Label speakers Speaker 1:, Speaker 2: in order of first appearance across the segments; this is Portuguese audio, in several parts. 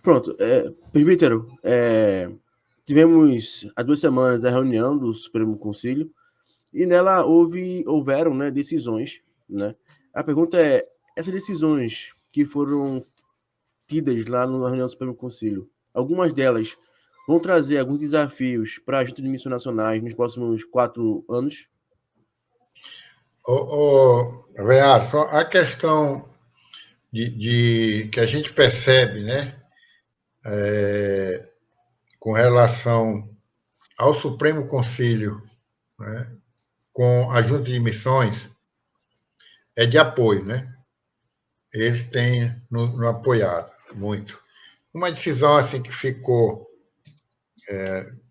Speaker 1: Pronto, presbítero, tivemos há 2 semanas a reunião do Supremo Conselho e nela houveram, né, decisões, né? A pergunta é, essas decisões que foram tidas lá na reunião do Supremo Conselho, algumas delas vão trazer alguns desafios para a junta de missões nacionais nos próximos 4 anos?
Speaker 2: Leandro, a questão que a gente percebe, né, com relação ao Supremo Conselho, né, com a Junta de Missões, é de apoio, né? Eles têm no apoiado muito. Uma decisão assim que ficou,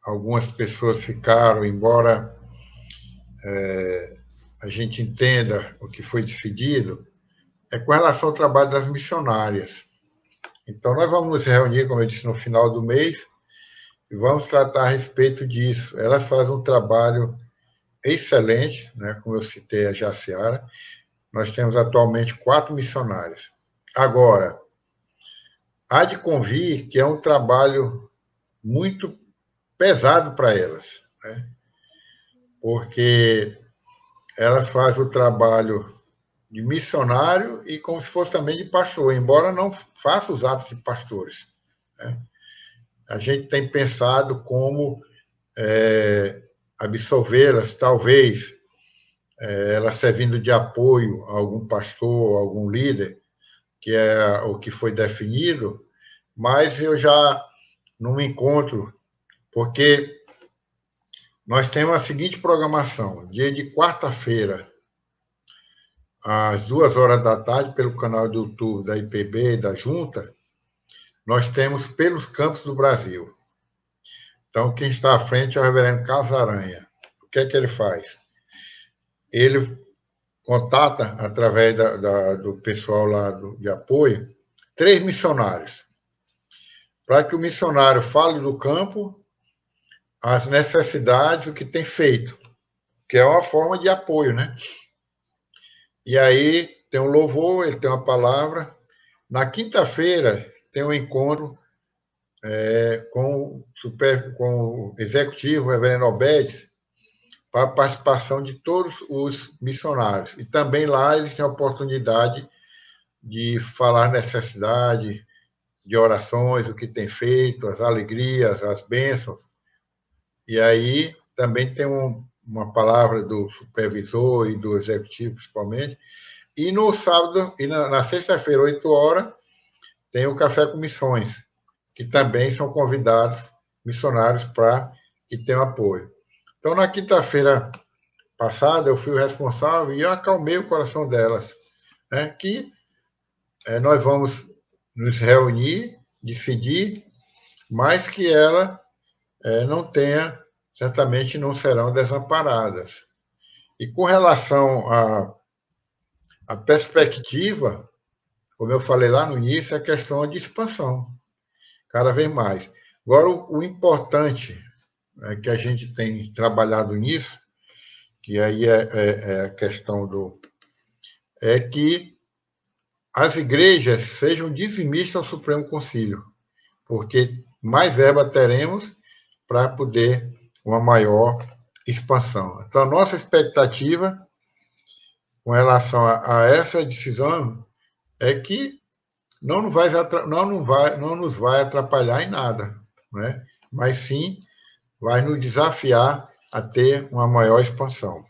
Speaker 2: algumas pessoas ficaram, embora a gente entenda o que foi decidido, é com relação ao trabalho das missionárias. Então, nós vamos nos reunir, como eu disse, no final do mês, e vamos tratar a respeito disso. Elas fazem um trabalho excelente, né? Como eu citei a Jaciara. Nós temos atualmente 4 missionárias. Agora, há de convir que é um trabalho muito pesado para elas, né? Porque elas fazem o trabalho de missionário e como se fosse também de pastor, embora não faça os hábitos de pastores, né? A gente tem pensado como absolvê-las, talvez elas servindo de apoio a algum pastor, a algum líder, que é o que foi definido, mas eu já não me encontro, porque nós temos a seguinte programação: dia de quarta-feira, às 2 horas da tarde, pelo canal do YouTube da IPB e da Junta, nós temos pelos campos do Brasil. Então, quem está à frente é o reverendo Carlos Aranha. O que é que ele faz? Ele contata, através do pessoal lá de apoio, 3 missionários, para que o missionário fale do campo, as necessidades, o que tem feito, que é uma forma de apoio, né? E aí tem um louvor, ele tem uma palavra. Na quinta-feira tem um encontro com o executivo, o reverendo Obedes, para a participação de todos os missionários. E também lá eles têm a oportunidade de falar necessidade, de orações, o que tem feito, as alegrias, as bênçãos. E aí também tem uma palavra do supervisor e do executivo, principalmente. E no sábado, e na sexta-feira, 8 horas, tem o Café com Missões, que também são convidados missionários para que tenham apoio. Então, na quinta-feira passada, eu fui o responsável e eu acalmei o coração delas, né, que nós vamos nos reunir, decidir, mas que ela não tenha, certamente não serão desamparadas. E com relação à perspectiva, como eu falei lá no início, é a questão de expansão, cada vez mais. Agora, o importante que a gente tem trabalhado nisso, que aí é a questão é que as igrejas sejam dizimistas ao Supremo Concílio, porque mais verba teremos para poder uma maior expansão. Então, a nossa expectativa com relação a essa decisão é que não nos vai atrapalhar em nada, né? Mas sim vai nos desafiar a ter uma maior expansão.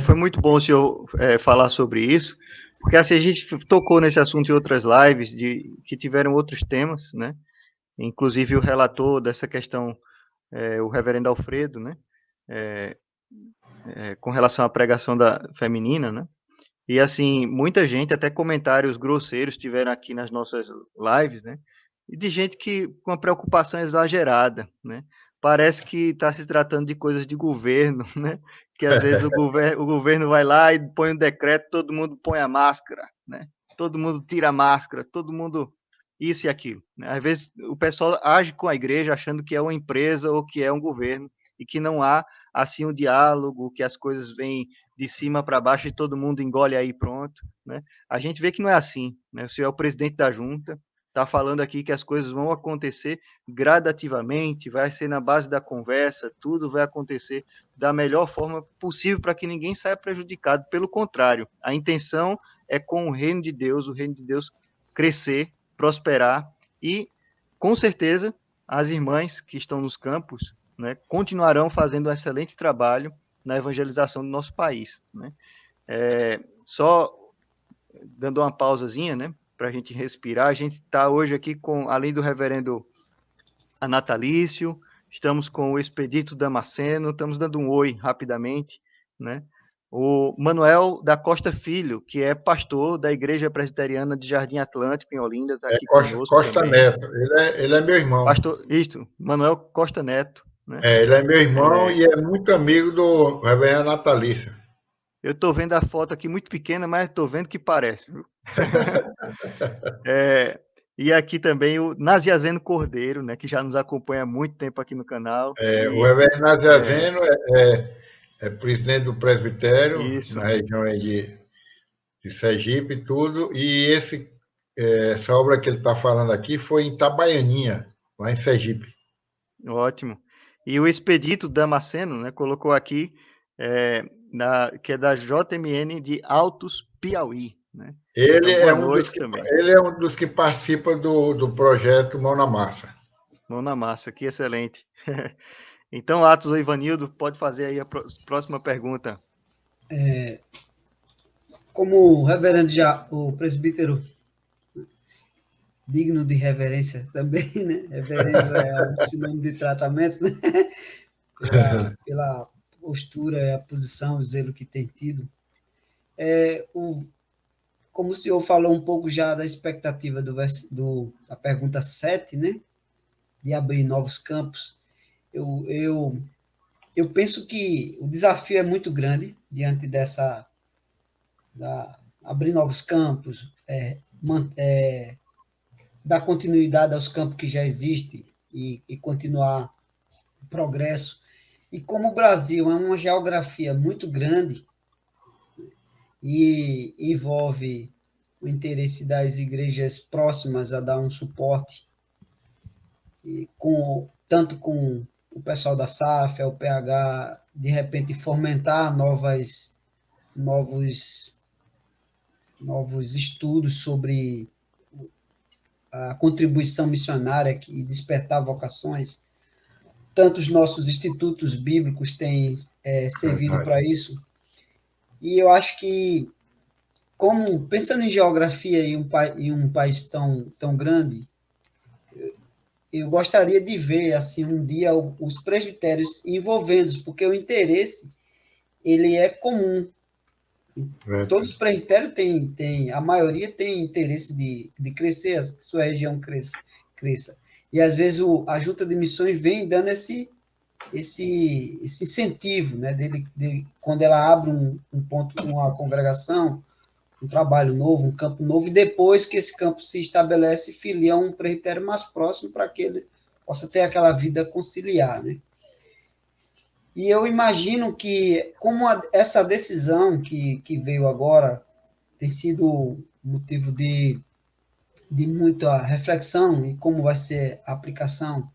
Speaker 3: Foi muito bom o senhor falar sobre isso, porque assim, a gente tocou nesse assunto em outras lives que tiveram outros temas, né? Inclusive o relator dessa questão, o reverendo Alfredo, né? Com relação à pregação feminina, né? E assim, muita gente, até comentários grosseiros tiveram aqui nas nossas lives, né? E de gente que com uma preocupação exagerada, né? Parece que está se tratando de coisas de governo, né? Que às vezes o governo vai lá e põe um decreto, todo mundo põe a máscara, né? Todo mundo tira a máscara, todo mundo isso e aquilo, né? Às vezes o pessoal age com a igreja achando que é uma empresa ou que é um governo e que não há assim um diálogo, que as coisas vêm de cima para baixo e todo mundo engole aí pronto, né? A gente vê que não é assim, né? O senhor é o presidente da junta, está falando aqui que as coisas vão acontecer gradativamente, vai ser na base da conversa, tudo vai acontecer da melhor forma possível para que ninguém saia prejudicado. Pelo contrário, a intenção é com o reino de Deus crescer, prosperar e, com certeza, as irmãs que estão nos campos, né, continuarão fazendo um excelente trabalho na evangelização do nosso país, né? Só dando uma pausazinha, né, para a gente respirar, a gente está hoje aqui com, além do reverendo Anatalício, estamos com o Expedito Damasceno, estamos dando um oi rapidamente, né? O Manuel da Costa Filho, que é pastor da Igreja Presbiteriana de Jardim Atlântico, em Olinda, está aqui conosco
Speaker 2: Costa
Speaker 3: também.
Speaker 2: Neto, ele é meu irmão.
Speaker 3: Pastor, isto, Manuel Costa Neto, né?
Speaker 2: Ele é meu irmão e é muito amigo do reverendo Natalício.
Speaker 3: Eu estou vendo a foto aqui muito pequena, mas estou vendo que parece, viu? E aqui também o Naziazeno Cordeiro, né, que já nos acompanha há muito tempo aqui no canal.
Speaker 2: O reverendo Naziazeno é presidente do presbitério,
Speaker 3: isso,
Speaker 2: na região aí de Sergipe e tudo, e essa obra que ele está falando aqui foi em Itabaianinha, lá em Sergipe.
Speaker 3: Ótimo. E o Expedito Damasceno, né, colocou aqui, que é da JMN de Altos, Piauí, né?
Speaker 2: Ele,
Speaker 3: então,
Speaker 2: ele é um dos que participa do projeto Mão na Massa.
Speaker 3: Mão na Massa, que excelente. Então, Atos ou Ivanildo, pode fazer aí a próxima pergunta.
Speaker 4: Como o reverendo o presbítero digno de reverência também, né? Reverendo é um sinônimo de tratamento, né? Pela postura, a posição, o zelo que tem tido. Como o senhor falou um pouco já da expectativa da pergunta 7, né? De abrir novos campos. Eu penso que o desafio é muito grande diante abrir novos campos, dar continuidade aos campos que já existem e continuar o progresso. E como o Brasil é uma geografia muito grande e envolve o interesse das igrejas próximas a dar um suporte, tanto com o pessoal da SAF, o PH, de repente fomentar novos estudos sobre a contribuição missionária e despertar vocações. Tanto os nossos institutos bíblicos têm servido para isso. E eu acho que, pensando em geografia em um país tão grande, eu gostaria de ver, assim, um dia os presbitérios envolvendo-se, porque o interesse, ele é comum. Todos os presbitérios a maioria tem interesse de crescer, que sua região cresça. E, às vezes, a Junta de Missões vem dando esse incentivo, né, quando ela abre uma congregação, um trabalho novo, um campo novo, e depois que esse campo se estabelece, filia um presbitério mais próximo para que ele possa ter aquela vida conciliar, né? E eu imagino que, como essa decisão que veio agora tem sido motivo de muita reflexão e como vai ser a aplicação,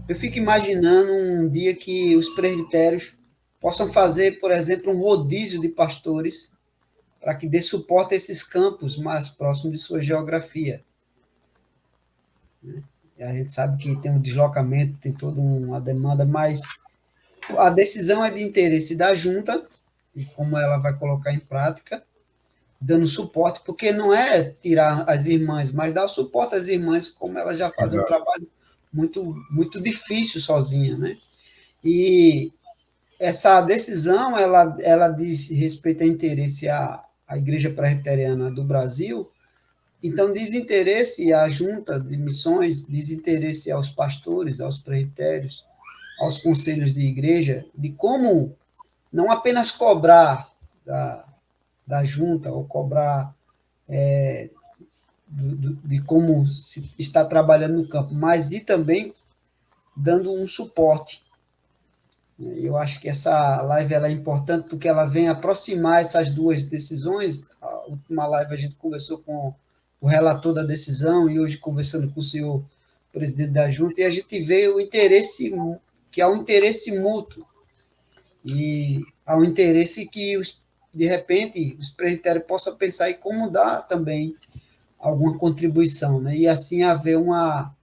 Speaker 4: eu fico imaginando um dia que os presbitérios possam fazer, por exemplo, um rodízio de pastores para que dê suporte a esses campos mais próximos de sua geografia. E a gente sabe que tem um deslocamento, tem toda uma demanda, mas a decisão é de interesse da junta, e como ela vai colocar em prática, dando suporte, porque não é tirar as irmãs, mas dar suporte às irmãs, como elas já fazem um trabalho muito, muito difícil sozinha, né? E essa decisão, ela diz respeito a interesse à Igreja Presbiteriana do Brasil, então diz interesse à Junta de Missões, diz interesse aos pastores, aos presbitérios, aos conselhos de igreja, de como não apenas cobrar da junta, ou cobrar de como se está trabalhando no campo, mas ir também dando um suporte. Eu acho que essa live ela é importante porque ela vem aproximar essas duas decisões. A última live a gente conversou com o relator da decisão, e hoje conversando com o senhor presidente da junta, e a gente vê o interesse, que há um interesse mútuo, e há um interesse que, de repente, os presbitérios possam pensar em como dar também alguma contribuição, né? E assim haver uma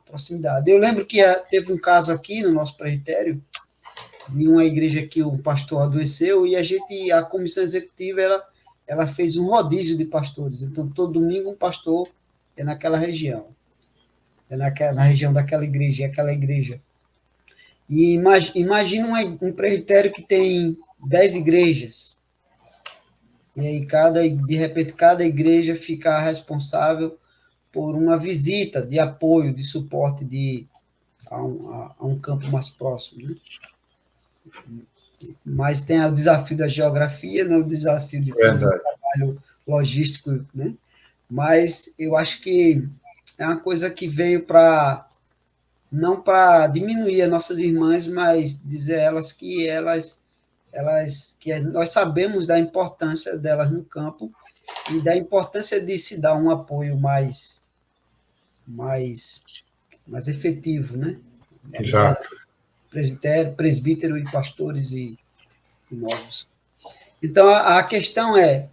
Speaker 4: proximidade. Eu lembro que teve um caso aqui no nosso presbitério, de uma igreja que o pastor adoeceu, e a comissão executiva, ela fez um rodízio de pastores. Então, todo domingo um pastor é naquela região, na região daquela igreja, aquela igreja. E imagina um presbitério que tem 10 igrejas, e aí de repente cada igreja fica responsável por uma visita de apoio, de suporte a um campo mais próximo, né? Mas tem o desafio da geografia, né? O desafio de todo o trabalho logístico, né? Mas eu acho que é uma coisa que veio não para diminuir as nossas irmãs, mas dizer a elas que nós sabemos da importância delas no campo e da importância de se dar um apoio mais efetivo, né?
Speaker 2: Exato.
Speaker 4: Presbítero e pastores e novos. Então, a questão é